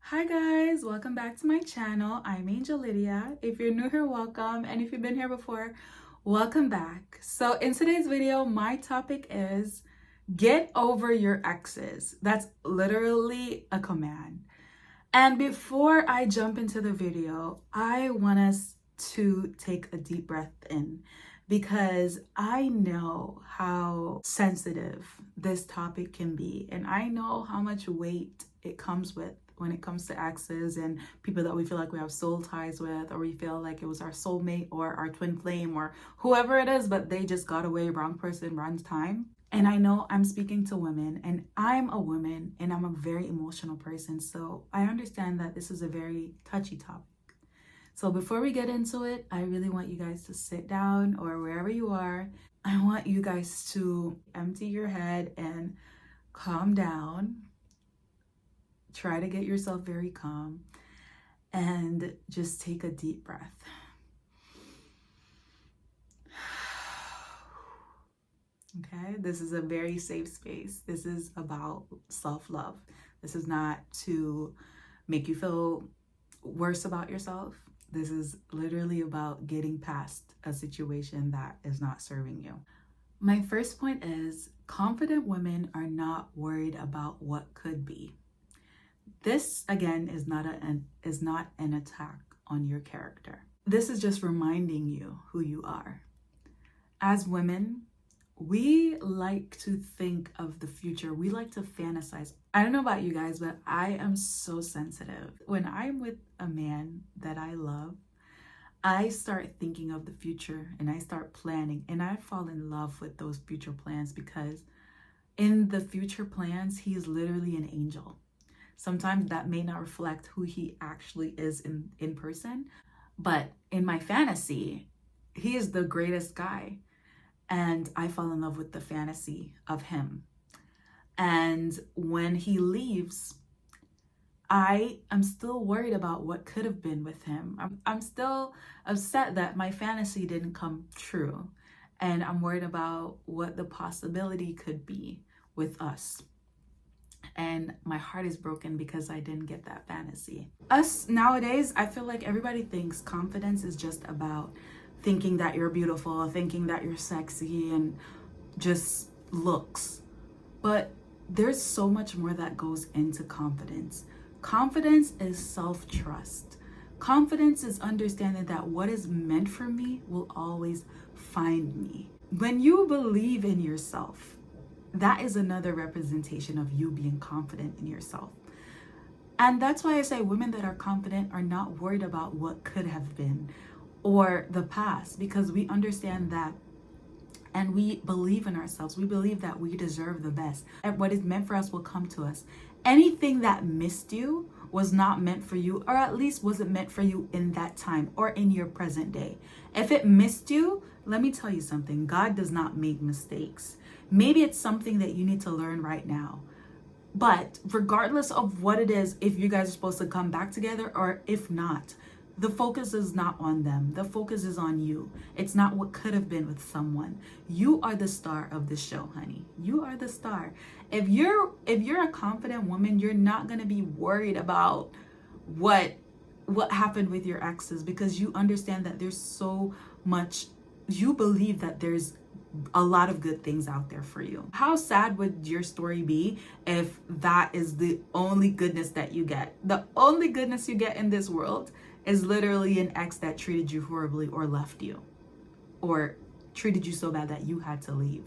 Hi guys, welcome back to my channel. I'm Angel Lydia. If you're new here, welcome, and if you've been here before, welcome back. So in today's video, my topic is get over your exes. That's literally a command. And before I jump into the video, I want us to take a deep breath in because I know how sensitive this topic can be, and I know how much weight it comes with when it comes to exes and people that we feel like we have soul ties with, or we feel like it was our soulmate or our twin flame or whoever it is, but they just got away, wrong person, wrong time. And I know I'm speaking to women, and I'm a woman, and I'm a very emotional person. So I understand that this is a very touchy topic. So before we get into it, I really want you guys to sit down or wherever you are. I want you guys to empty your head and calm down. Try to get yourself very calm and just take a deep breath. Okay, this is a very safe space. This is about self-love. This is not to make you feel worse about yourself. This is literally about getting past a situation that is not serving you. My first point is confident women are not worried about what could be. This again is not an attack on your character. This is just reminding you who you are. As women, we like to think of the future. We like to fantasize. I don't know about you guys, but I am so sensitive. When I'm with a man that I love, I start thinking of the future and I start planning, and I fall in love with those future plans because in the future plans, he is literally an angel. Sometimes that may not reflect who he actually is in person, but in my fantasy, he is the greatest guy. And I fall in love with the fantasy of him. And when he leaves, I am still worried about what could have been with him. I'm still upset that my fantasy didn't come true. And I'm worried about what the possibility could be with us. And my heart is broken because I didn't get that fantasy. Us nowadays, I feel like everybody thinks confidence is just about thinking that you're beautiful, thinking that you're sexy, and just looks. But there's so much more that goes into confidence. Confidence is self-trust. Confidence is understanding that what is meant for me will always find me. When you believe in yourself, that is another representation of you being confident in yourself. And that's why I say women that are confident are not worried about what could have been or the past, because we understand that and we believe in ourselves. We believe that we deserve the best. And what is meant for us will come to us. Anything that missed you was not meant for you, or at least wasn't meant for you in that time or in your present day. If it missed you, let me tell you something. God does not make mistakes. Maybe it's something that you need to learn right now. But regardless of what it is, if you guys are supposed to come back together or if not, the focus is not on them. The focus is on you. It's not what could have been with someone. You are the star of the show, honey. You are the star. If you're a confident woman, you're not going to be worried about what happened with your exes, because you understand that there's so much, you believe that there's a lot of good things out there for you. How sad would your story be if that is the only goodness that you get? The only goodness you get in this world is literally an ex that treated you horribly or left you or treated you so bad that you had to leave.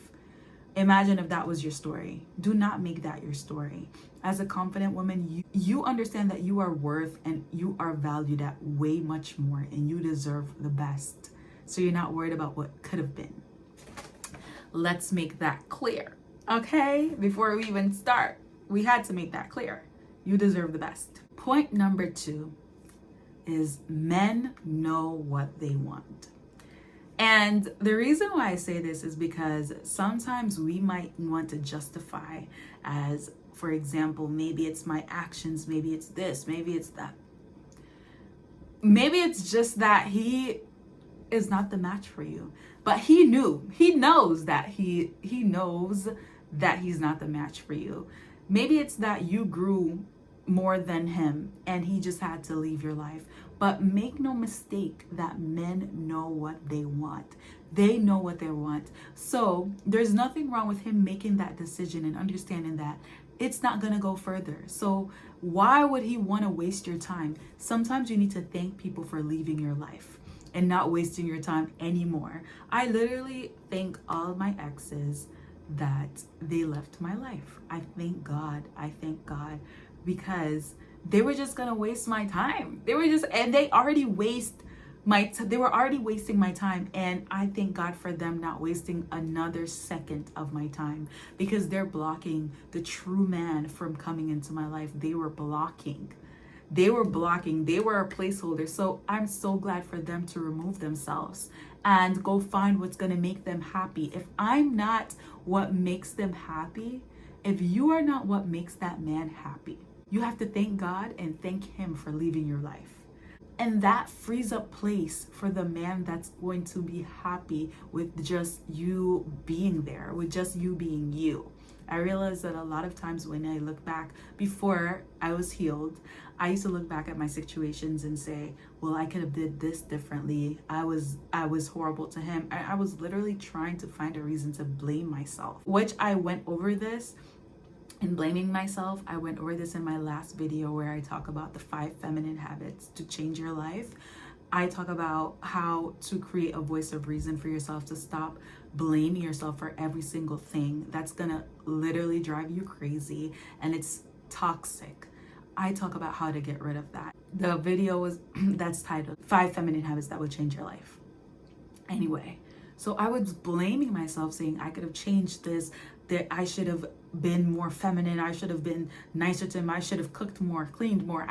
Imagine if that was your story. Do not make that your story. As a confident woman, you understand that you are worth and you are valued at way much more, and you deserve the best. So you're not worried about what could have been. Let's make that clear, okay? Before we even start, we had to make that clear. You deserve the best. Point number 2 is men know what they want. And the reason why I say this is because sometimes we might want to justify as, for example, maybe it's my actions, maybe it's this, maybe it's that. Maybe it's just that he is not the match for you. But he knows that he knows that he's not the match for you. Maybe it's that you grew more than him and he just had to leave your life. But make no mistake that men know what they want. They know what they want. So there's nothing wrong with him making that decision and understanding that it's not going to go further. So why would he want to waste your time? Sometimes you need to thank people for leaving your life and not wasting your time anymore. I literally thank all of my exes that they left my life. I thank God. I thank God because they were just gonna waste my time. They were already wasting my time, and I thank God for them not wasting another second of my time, because they're blocking the true man from coming into my life. They were blocking. They were a placeholder. So I'm so glad for them to remove themselves and go find what's going to make them happy. If I'm not what makes them happy, if you are not what makes that man happy, you have to thank God and thank him for leaving your life. And that frees up place for the man that's going to be happy with just you being there, with just you being you. I realized that a lot of times when I look back, before I was healed, I used to look back at my situations and say, well, I could have did this differently. I was horrible to him. I was literally trying to find a reason to blame myself, which I went over this. And blaming myself, I went over this in my last video where I talk about the 5 feminine habits to change your life. I talk about how to create a voice of reason for yourself, to stop blaming yourself for every single thing that's gonna literally drive you crazy and it's toxic. I talk about how to get rid of that. The video that's titled 5 Feminine Habits That Would Change Your Life. Anyway, so I was blaming myself, saying I could have changed this, that I should have been more feminine, I should have been nicer to him, I should have cooked more, cleaned more,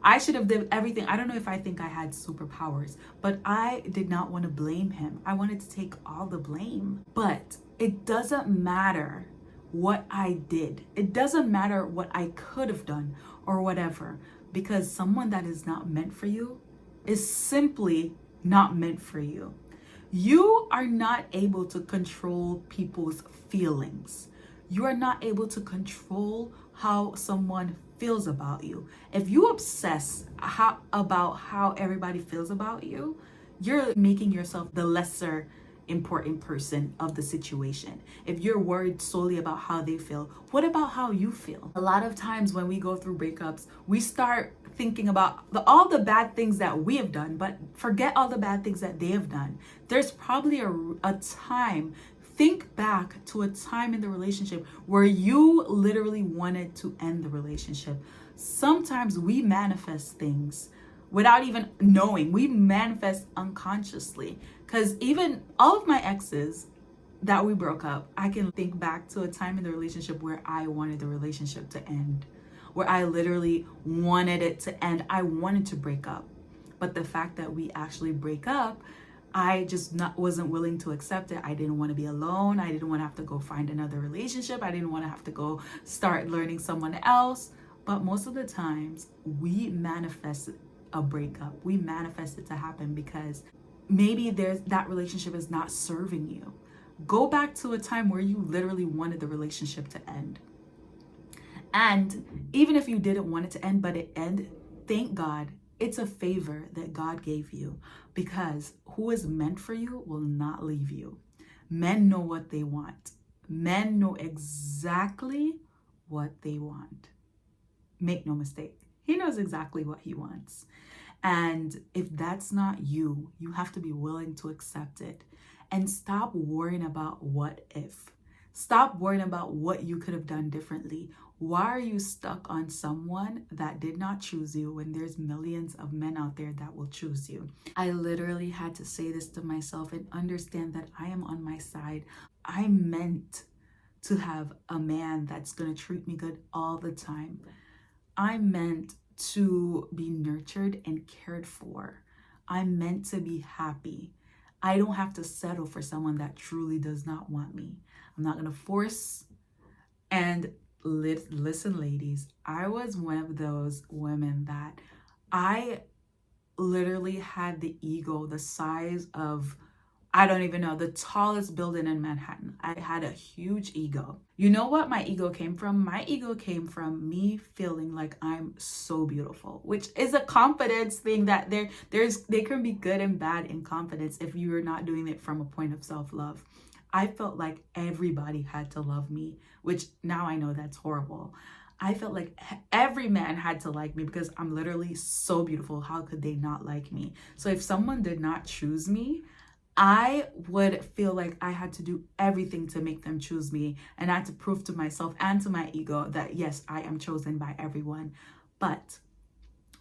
I should have done everything. I don't know if I think I had superpowers, but I did not want to blame him. I wanted to take all the blame. But it doesn't matter what I did. It doesn't matter what I could have done or whatever, because someone that is not meant for you is simply not meant for you. You are not able to control people's feelings. You are not able to control how someone feels about you. If you obsess about how everybody feels about you, you're making yourself the lesser important person of the situation. If you're worried solely about how they feel, what about how you feel? A lot of times when we go through breakups, we start thinking about all the bad things that we have done, but forget all the bad things that they have done. There's probably a time, think back to a time in the relationship where you literally wanted to end the relationship. Sometimes we manifest things without even knowing. We manifest unconsciously, because even all of my exes that we broke up, I can think back to a time in the relationship where I wanted the relationship to end, where I literally wanted it to end. I wanted to break up. But the fact that we actually break up, I just wasn't willing to accept it. I didn't want to be alone. I didn't want to have to go find another relationship. I didn't want to have to go start learning someone else. But most of the times we manifest a breakup. We manifest it to happen because maybe that relationship is not serving you. Go back to a time where you literally wanted the relationship to end. And even if you didn't want it to end, but it ended, thank God. It's a favor that God gave you, because who is meant for you will not leave you. Men know what they want. Men know exactly what they want. Make no mistake. He knows exactly what he wants. And if that's not you, you have to be willing to accept it and stop worrying about what if. Stop worrying about what you could have done differently. Why are you stuck on someone that did not choose you when there's millions of men out there that will choose you? I literally had to say this to myself and understand that I am on my side. I'm meant to have a man that's going to treat me good all the time. I'm meant to be nurtured and cared for. I'm meant to be happy. I don't have to settle for someone that truly does not want me. I'm not going to force. And listen, ladies, I was one of those women that I literally had the ego the size of, I don't even know, the tallest building in Manhattan. I had a huge ego. You know what my ego came from? My ego came from me feeling like I'm so beautiful, which is a confidence thing that they can be good and bad in confidence if you are not doing it from a point of self-love. I felt like everybody had to love me, which now I know that's horrible. I felt like every man had to like me because I'm literally so beautiful. How could they not like me? So if someone did not choose me, I would feel like I had to do everything to make them choose me, and I had to prove to myself and to my ego that yes, I am chosen by everyone. But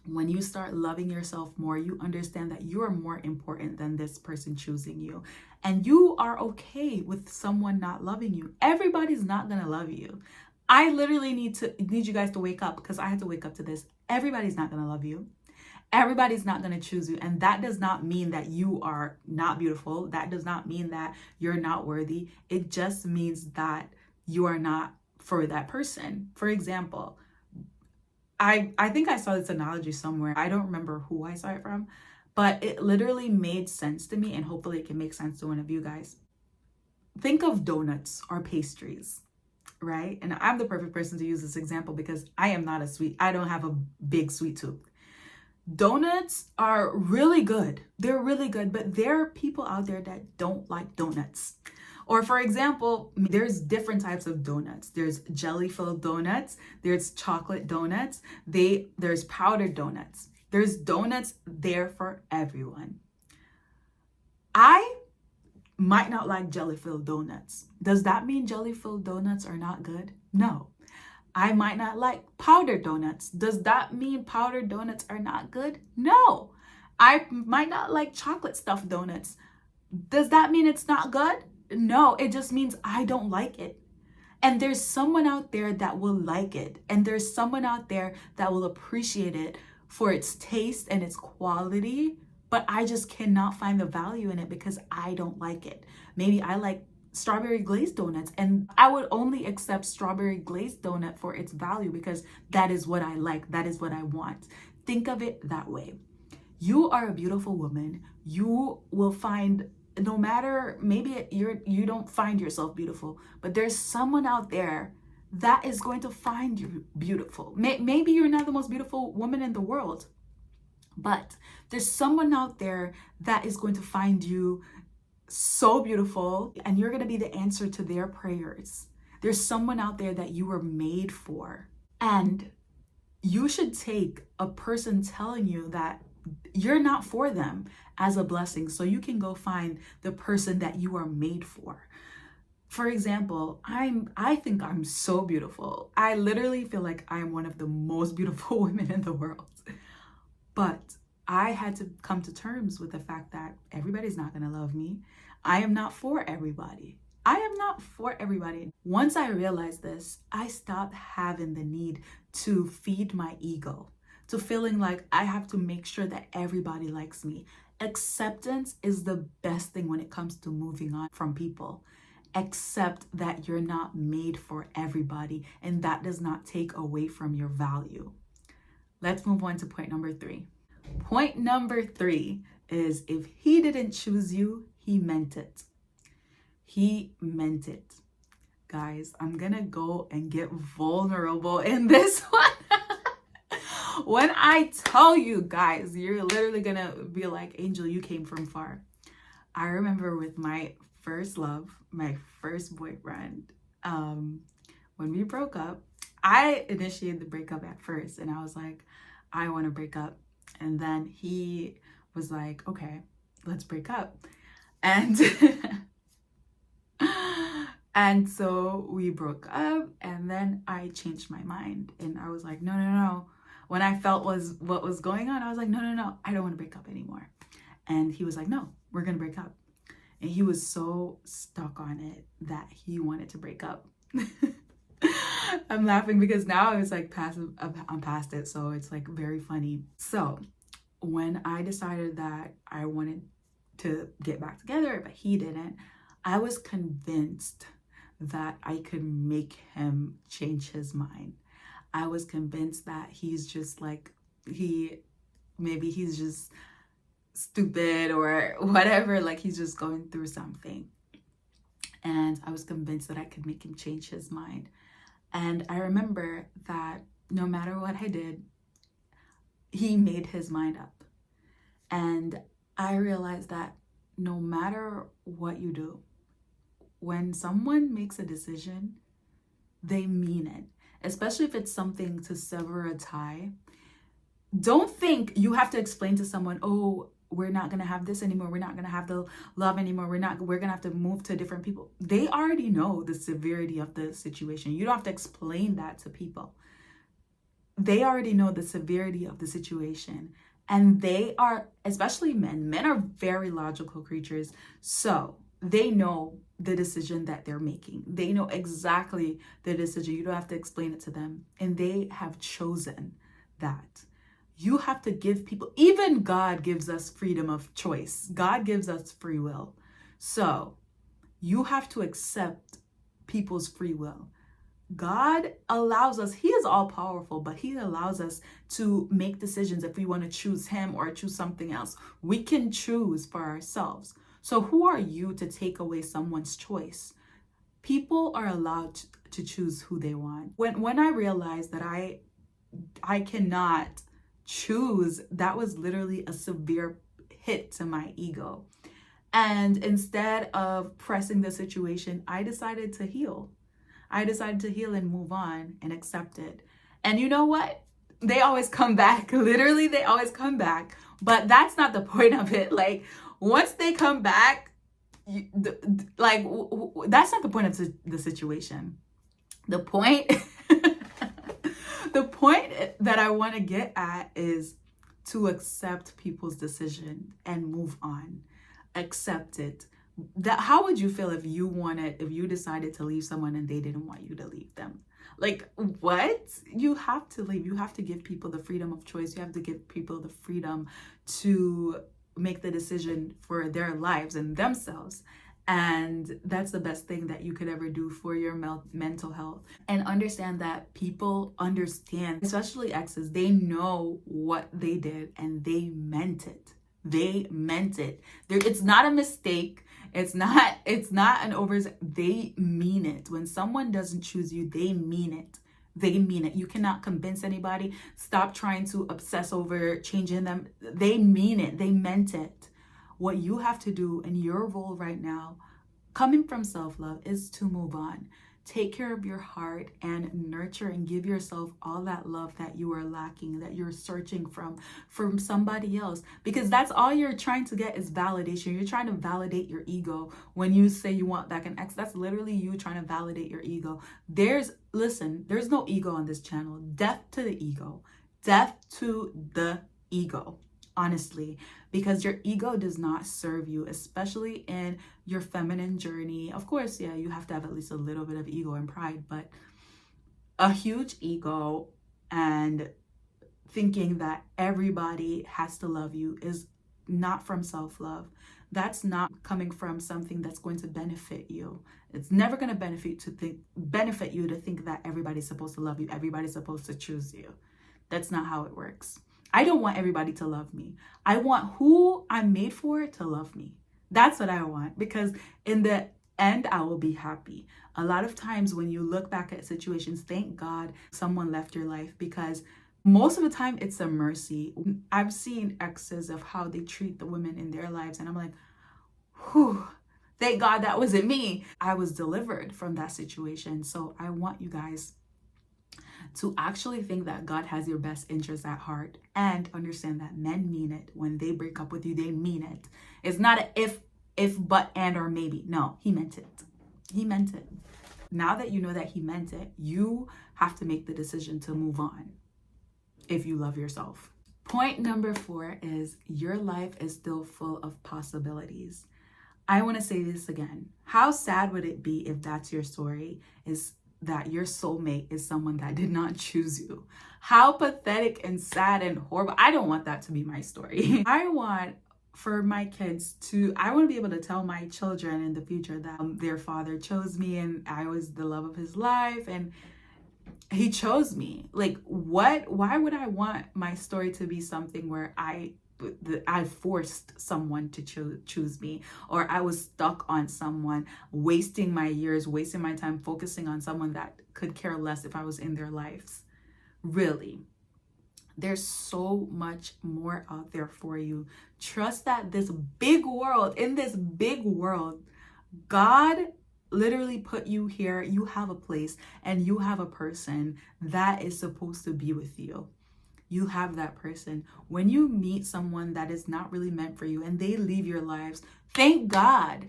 when you start loving yourself more, you understand that you are more important than this person choosing you. And you are okay with someone not loving you. Everybody's not going to love you. I literally need you guys to wake up, because I had to wake up to this. Everybody's not going to love you. Everybody's not going to choose you. And that does not mean that you are not beautiful. That does not mean that you're not worthy. It just means that you are not for that person. For example, I think I saw this analogy somewhere. I don't remember who I saw it from, but it literally made sense to me, and hopefully it can make sense to one of you guys. Think of donuts or pastries, right? And I'm the perfect person to use this example because I don't have a big sweet tooth. Donuts are really good. They're really good, but there are people out there that don't like donuts. Or for example, there's different types of donuts. There's jelly-filled donuts, there's chocolate donuts, there's powdered donuts. There's donuts there for everyone. I might not like jelly-filled donuts. Does that mean jelly-filled donuts are not good? No. I might not like powdered donuts. Does that mean powdered donuts are not good? No. I might not like chocolate stuffed donuts. Does that mean it's not good? No, it just means I don't like it. And there's someone out there that will like it. And there's someone out there that will appreciate it for its taste and its quality. But I just cannot find the value in it because I don't like it. Maybe I like strawberry glazed donuts, and I would only accept strawberry glazed donut for its value because that is what I like. That is what I want. Think of it that way. You are a beautiful woman. You will find, no matter, maybe you don't find yourself beautiful, but there's someone out there that is going to find you beautiful. Maybe you're not the most beautiful woman in the world, but there's someone out there that is going to find you so beautiful, and you're going to be the answer to their prayers. There's someone out there that you were made for, and you should take a person telling you that you're not for them as a blessing, so you can go find the person that you are made for. For example, I think I'm so beautiful. I literally feel like I am one of the most beautiful women in the world. But I had to come to terms with the fact that everybody's not going to love me. I am not for everybody. I am not for everybody. Once I realized this, I stopped having the need to feed my ego, to feeling like I have to make sure that everybody likes me. Acceptance is the best thing when it comes to moving on from people. Accept that you're not made for everybody, and that does not take away from your value. Let's move on to point number 3. Point number 3 is, if he didn't choose you, he meant it. He meant it. Guys, I'm gonna go and get vulnerable in this one. When I tell you guys, you're literally gonna be like, Angel, you came from far. I remember with my first love, my first boyfriend, when we broke up, I initiated the breakup at first, and I was like, I want to break up. And then he was like, okay, let's break up. And and so we broke up, and then I changed my mind, and I was like, no. When I felt what was going on, I was like, no, I don't want to break up anymore. And he was like, no, we're gonna break up. And he was so stuck on it that he wanted to break up. I'm laughing because now it's like I'm past it, so it's like very funny. So when I decided that I wanted to get back together, but he didn't, I was convinced that I could make him change his mind. I was convinced that he's just like, he's just stupid or whatever, like he's just going through something. And I was convinced that I could make him change his mind. And I remember that no matter what I did, he made his mind up. And I realized that no matter what you do, when someone makes a decision, they mean it, especially if it's something to sever a tie. Don't think you have to explain to someone, oh, we're not going to have this anymore. We're not going to have the love anymore. We're going to have to move to different people. They already know the severity of the situation. You don't have to explain that to people. They already know the severity of the situation. And they are, especially men are very logical creatures. So they know the decision that they're making. They know exactly the decision. You don't have to explain it to them. And they have chosen that. You have to give people, even God gives us freedom of choice. God gives us free will. So you have to accept people's free will. God allows us, he is all powerful, but he allows us to make decisions if we want to choose him or choose something else. We can choose for ourselves. So who are you to take away someone's choice? People are allowed to choose who they want. When I realized that I cannot choose, that was literally a severe hit to my ego. And instead of pressing the situation, I decided to heal. I decided to heal and move on and accept it. And you know what? They always come back. Literally, they always come back. But that's not the point of it. Like, once they come back, that's not the point of the situation. The point, the point that I want to get at is to accept people's decision and move on. Accept it. How would you feel if you decided to leave someone and they didn't want you to leave them? Like, what? You have to leave. You have to give people the freedom of choice. You have to give people the freedom to make the decision for their lives and themselves. And that's the best thing that you could ever do for your mental health. And understand that people understand, especially exes, they know what they did and they meant it. They meant it. It's not a mistake. It's not an they mean it. When someone doesn't choose you, they mean it. They mean it. You cannot convince anybody. Stop trying to obsess over changing them. They mean it. They meant it. What you have to do in your role right now, coming from self-love, is to move on. Take care of your heart and nurture and give yourself all that love that you are lacking, that you're searching from somebody else. Because that's all you're trying to get is validation. You're trying to validate your ego when you say you want back an ex. That's literally you trying to validate your ego. There's no ego on this channel. Death to the ego. Death to the ego. Honestly, because your ego does not serve you, especially in your feminine journey. Of course, yeah, you have to have at least a little bit of ego and pride, but a huge ego and thinking that everybody has to love you is not from self-love. That's not coming from something that's going to benefit you. It's never going to benefit you to think that everybody's supposed to love you, everybody's supposed to choose you. That's not how it works. I don't want everybody to love me. I want who I'm made for to love me. That's what I want, because in the end, I will be happy. A lot of times when you look back at situations, thank God someone left your life, because most of the time it's a mercy. I've seen exes of how they treat the women in their lives, and I'm like, whew, thank God that wasn't me. I was delivered from that situation. So I want you guys to actually think that God has your best interests at heart and understand that men mean it. When they break up with you, they mean it. It's not a if, but, and, or maybe. No, he meant it. He meant it. Now that you know that he meant it, you have to make the decision to move on if you love yourself. Point number 4 is your life is still full of possibilities. I want to say this again. How sad would it be if that's your story, is that your soulmate is someone that did not choose you? How pathetic and sad and horrible. I don't want that to be my story. I want for my kids I want to be able to tell my children in the future that their father chose me and I was the love of his life and he chose me. Like, why would I want my story to be something where I I forced someone to choose me, or I was stuck on someone, wasting my years, wasting my time focusing on someone that could care less if I was in their lives. Really, there's so much more out there for you. Trust that in this big world, God literally put you here. You have a place and you have a person that is supposed to be with you. You have that person. When you meet someone that is not really meant for you and they leave your lives, thank God.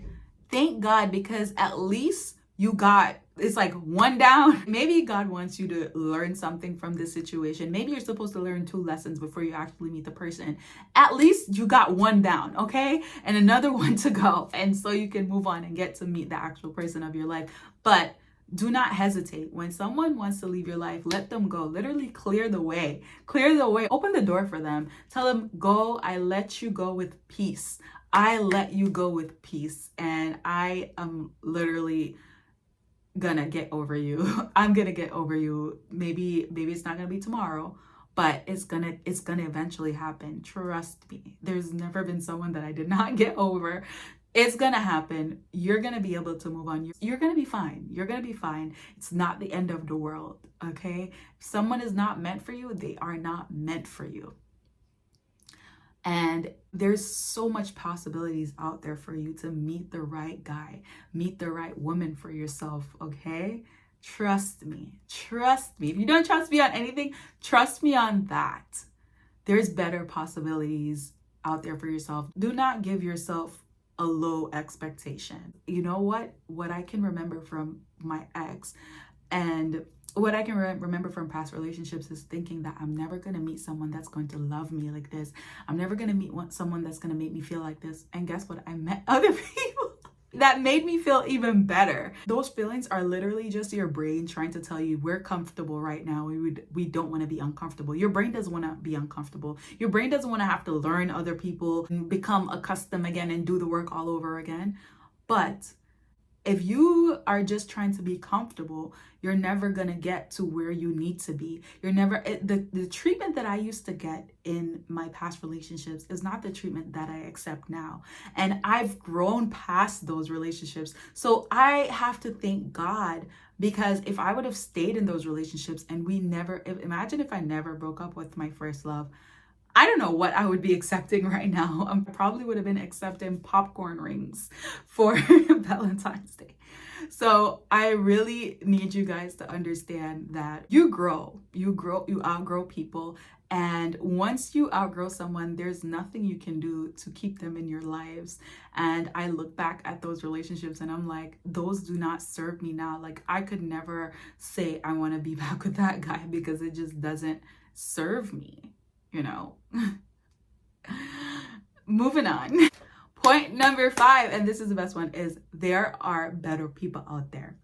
Thank God, because at least you got, it's like one down. Maybe God wants you to learn something from this situation. Maybe you're supposed to learn 2 lessons before you actually meet the person. At least you got one down, okay? And another one to go. And so you can move on and get to meet the actual person of your life. But do not hesitate. When someone wants to leave your life, let them go. Literally clear the way. Clear the way. Open the door for them. Tell them, go. I let you go with peace. I let you go with peace. And I am literally gonna get over you. I'm gonna get over you. Maybe it's not gonna be tomorrow, but it's gonna eventually happen. Trust me. There's never been someone that I did not get over. It's gonna happen. You're gonna be able to move on. You're gonna be fine. You're gonna be fine. It's not the end of the world, okay? If someone is not meant for you, they are not meant for you. And there's so much possibilities out there for you to meet the right guy, meet the right woman for yourself, okay? Trust me. Trust me. If you don't trust me on anything, trust me on that. There's better possibilities out there for yourself. Do not give yourself a low expectation. You know what I can remember from my ex and what I can remember from past relationships is thinking that I'm never going to meet someone that's going to love me like this. I'm never going to meet someone that's going to make me feel like this. And guess what? I met other people that made me feel even better. Those feelings are literally just your brain trying to tell you we're comfortable right now. We don't want to be uncomfortable. Your brain doesn't want to be uncomfortable. Your brain doesn't want to have to learn other people and become accustomed again and do the work all over again. But if you are just trying to be comfortable, you're never going to get to where you need to be. The treatment that I used to get in my past relationships is not the treatment that I accept now. And I've grown past those relationships. So I have to thank God, because if I would have stayed in those relationships and imagine if I never broke up with my first love, I don't know what I would be accepting right now. I probably would have been accepting popcorn rings for Valentine's Day. So I really need you guys to understand that you outgrow people. And once you outgrow someone, there's nothing you can do to keep them in your lives. And I look back at those relationships and I'm like, those do not serve me now. Like, I could never say I want to be back with that guy because it just doesn't serve me. Moving on. Point number 5, and this is the best one, is there are better people out there.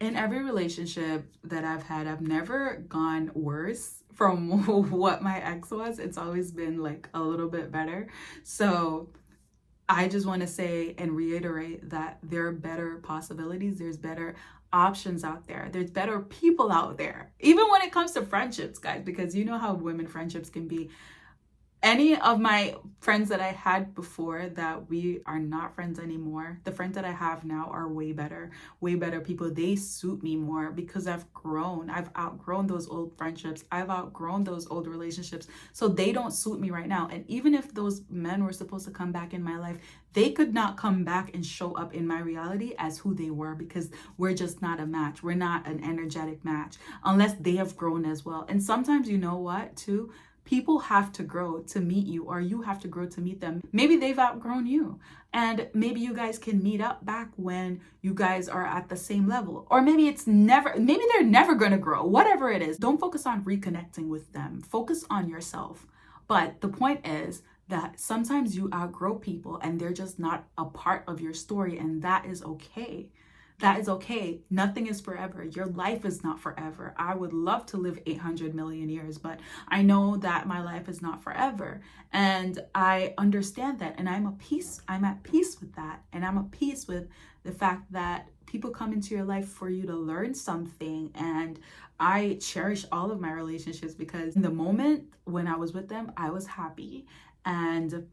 In every relationship that I've had, I've never gone worse from what my ex was. It's always been like a little bit better. So I just want to say and reiterate that there are better possibilities. There's better options out there. There's better people out there. Even when it comes to friendships, guys, because you know how women friendships can be. Any of my friends that I had before that we are not friends anymore, the friends that I have now are way better people. They suit me more because I've outgrown those old friendships. I've outgrown those old relationships. So they don't suit me right now. And even if those men were supposed to come back in my life, they could not come back and show up in my reality as who they were, because we're just not a match. We're not an energetic match unless they have grown as well. And sometimes, you know what, too? People have to grow to meet you, or you have to grow to meet them. Maybe they've outgrown you, and maybe you guys can meet up back when you guys are at the same level. Or maybe they're never going to grow. Whatever it is, don't focus on reconnecting with them. Focus on yourself. But the point is that sometimes you outgrow people and they're just not a part of your story, and that is okay. That is okay. Nothing is forever. Your life is not forever. I would love to live 800 million years, but I know that my life is not forever. And I understand that. And I'm at peace with that. And I'm at peace with the fact that people come into your life for you to learn something. And I cherish all of my relationships because in the moment when I was with them, I was happy and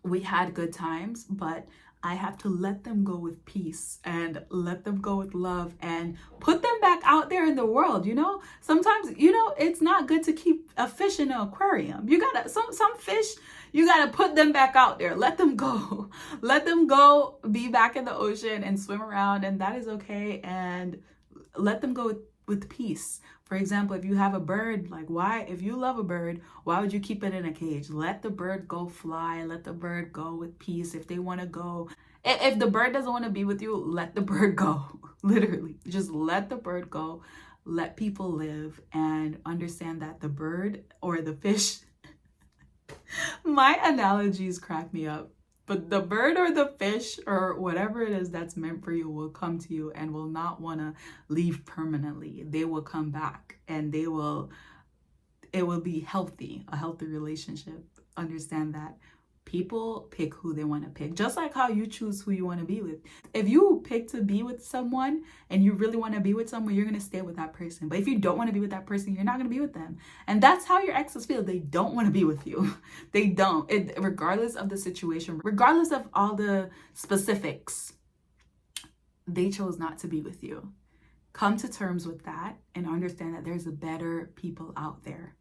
we had good times, but I have to let them go with peace and let them go with love and put them back out there in the world. Sometimes, it's not good to keep a fish in an aquarium. You gotta, some fish, you gotta put them back out there. Let them go. Let them go be back in the ocean and swim around, and that is okay. And let them go with peace. For example, if you have a bird, if you love a bird, why would you keep it in a cage? Let the bird go fly. Let the bird go with peace. If they want to go, if the bird doesn't want to be with you, let the bird go. Literally, just let the bird go. Let people live and understand that the bird or the fish, my analogies crack me up. But the bird or the fish or whatever it is that's meant for you will come to you and will not want to leave permanently. They will come back and it will be healthy, a healthy relationship. Understand that people pick who they want to pick, just like how you choose who you want to be with. If you pick to be with someone and you really want to be with someone, you're going to stay with that person. But if you don't want to be with that person, you're not going to be with them. And that's how your exes feel. They don't want to be with you. They don't. Regardless of the situation, regardless of all the specifics, they chose not to be with you. Come to terms with that and understand that there's better people out there.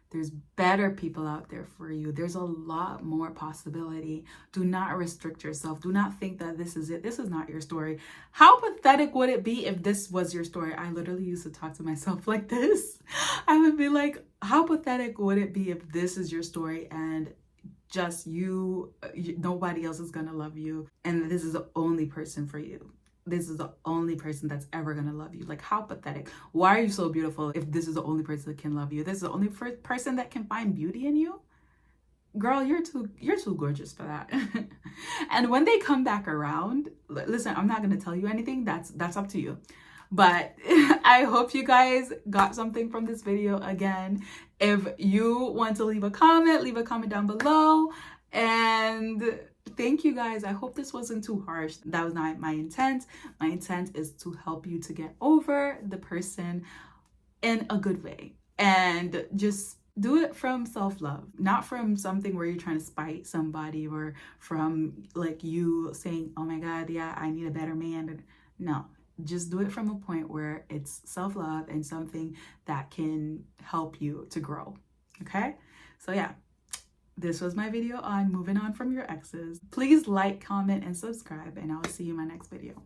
There's better people out there for you. There's a lot more possibility. Do not restrict yourself. Do not think that this is it. This is not your story. How pathetic would it be if this was your story? I literally used to talk to myself like this. I would be like, how pathetic would it be if this is your story and just nobody else is going to love you, and this is the only person for you? This is the only person that's ever gonna love you. Like, how pathetic. Why are you so beautiful if this is the only person that can love you? This is the only person that can find beauty in you? Girl, you're too gorgeous for that. And when they come back around, listen, I'm not gonna tell you anything. That's up to you. But I hope you guys got something from this video. Again, if you want to leave a comment down below. And thank you guys. I hope this wasn't too harsh. That was not my intent. My intent is to help you to get over the person in a good way. And just do it from self-love, not from something where you're trying to spite somebody or from like you saying, oh my God, yeah, I need a better man. No, just do it from a point where it's self-love and something that can help you to grow. Okay? So yeah. This was my video on moving on from your exes. Please like, comment, and subscribe, and I will see you in my next video.